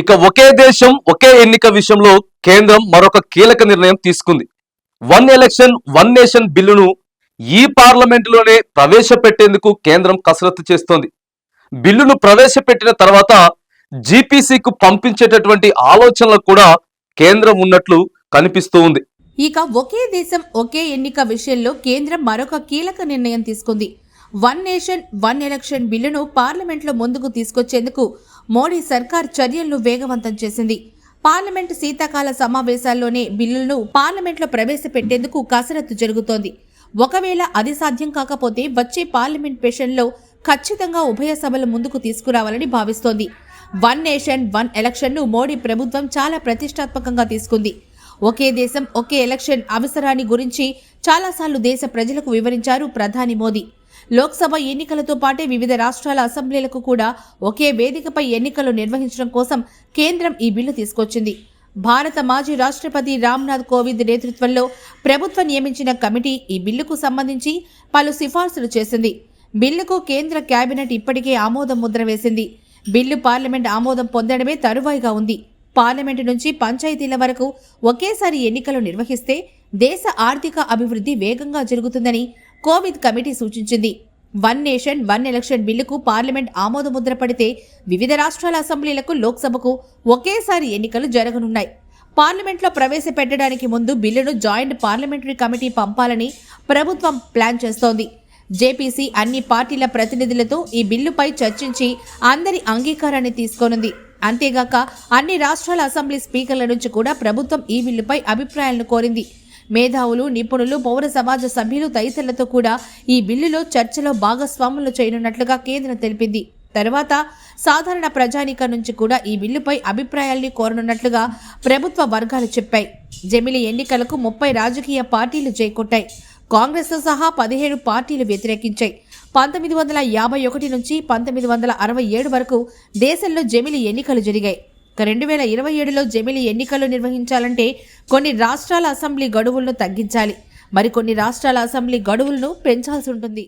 ఇక ఒకే దేశం ఒకే ఎన్నిక విషయంలో కేంద్రం మరొక కీలక నిర్ణయం తీసుకుంది. వన్ ఎలక్షన్ వన్ నేషన్ బిల్లును ఈ పార్లమెంటులోనే ప్రవేశపెట్టేందుకు కేంద్రం కసరత్తు చేస్తోంది. బిల్లును ప్రవేశపెట్టిన తర్వాత జీపీసీకు పంపించేటటువంటి ఆలోచనలు కూడా కేంద్రం ఉన్నట్లు కనిపిస్తూ ఉంది. ఇక ఒకే దేశం ఒకే ఎన్నిక విషయంలో కేంద్రం మరొక కీలక నిర్ణయం తీసుకుంది. వన్ నేషన్ వన్ ఎలక్షన్ బిల్లును పార్లమెంట్లో ముందుకు తీసుకొచ్చేందుకు మోడీ సర్కార్ చర్యలను వేగవంతం చేసింది. పార్లమెంటు శీతాకాల సమావేశాల్లోనే బిల్లులను పార్లమెంట్లో ప్రవేశపెట్టేందుకు కసరత్తు జరుగుతోంది. ఒకవేళ అది సాధ్యం కాకపోతే వచ్చే పార్లమెంట్ సెషన్లో ఖచ్చితంగా ఉభయ సభల ముందుకు తీసుకురావాలని భావిస్తోంది. వన్ నేషన్ వన్ ఎలక్షన్ను మోడీ ప్రభుత్వం చాలా ప్రతిష్టాత్మకంగా తీసుకుంది. ఒకే దేశం ఒకే ఎలక్షన్ అవసరాన్ని గురించి చాలాసార్లు దేశ ప్రజలకు వివరించారు ప్రధాని మోదీ. లోక్సభ ఎన్నికలతో పాటే వివిధ రాష్ట్రాల అసెంబ్లీలకు కూడా ఒకే వేదికపై ఎన్నికలు నిర్వహించడం కోసం కేంద్రం ఈ బిల్లు తీసుకొచ్చింది. భారత మాజీ రాష్ట్రపతి రామ్నాథ్ కోవింద్ నేతృత్వంలో ప్రభుత్వం నియమించిన కమిటీ ఈ బిల్లుకు సంబంధించి పలు సిఫార్సులు చేసింది. బిల్లుకు కేంద్ర కేబినెట్ ఇప్పటికే ఆమోదం ముద్ర వేసింది. బిల్లు పార్లమెంట్ ఆమోదం పొందడమే తరువాయిగా ఉంది. పార్లమెంటు నుంచి పంచాయతీల వరకు ఒకేసారి ఎన్నికలు నిర్వహిస్తే దేశ ఆర్థిక అభివృద్ధి వేగంగా జరుగుతుందని కోవింద్ కమిటీ సూచించింది. వన్ నేషన్ వన్ ఎలక్షన్ బిల్లుకు పార్లమెంట్ ఆమోదముద్ర పడితే వివిధ రాష్ట్రాల అసెంబ్లీలకు లోక్సభకు ఒకేసారి ఎన్నికలు జరగనున్నాయి. పార్లమెంట్లో ప్రవేశపెట్టడానికి ముందు బిల్లును జాయింట్ పార్లమెంటరీ కమిటీ పంపాలని ప్రభుత్వం ప్లాన్ చేస్తోంది. జేపీసీ అన్ని పార్టీల ప్రతినిధులతో ఈ బిల్లుపై చర్చించి అందరి అంగీకారాన్ని తీసుకోనుంది. అంతేగాక అన్ని రాష్ట్రాల అసెంబ్లీ స్పీకర్ల నుంచి కూడా ప్రభుత్వం ఈ బిల్లుపై అభిప్రాయాలను కోరింది. మేధావులు, నిపుణులు, పౌర సమాజ సభ్యులు తదితరులతో కూడా ఈ బిల్లులో చర్చలో భాగస్వాములు చేయనున్నట్లుగా కేంద్రం తెలిపింది. తర్వాత సాధారణ ప్రజానీకం నుంచి కూడా ఈ బిల్లుపై అభిప్రాయాల్ని కోరనున్నట్లుగా ప్రభుత్వ వర్గాలు చెప్పాయి. జమిలి ఎన్నికలకు 30 రాజకీయ పార్టీలు జైకొట్టాయి. కాంగ్రెస్ సహా 17 పార్టీలు వ్యతిరేకించాయి. 1951 నుంచి 1967 వరకు దేశంలో జమిలి ఎన్నికలు జరిగాయి. 2027లో జమిలి ఎన్నికలు నిర్వహించాలంటే కొన్ని రాష్ట్రాల అసెంబ్లీ గడువులను తగ్గించాలి. మరికొన్ని రాష్ట్రాల అసెంబ్లీ గడువులను పెంచాల్సి ఉంటుంది.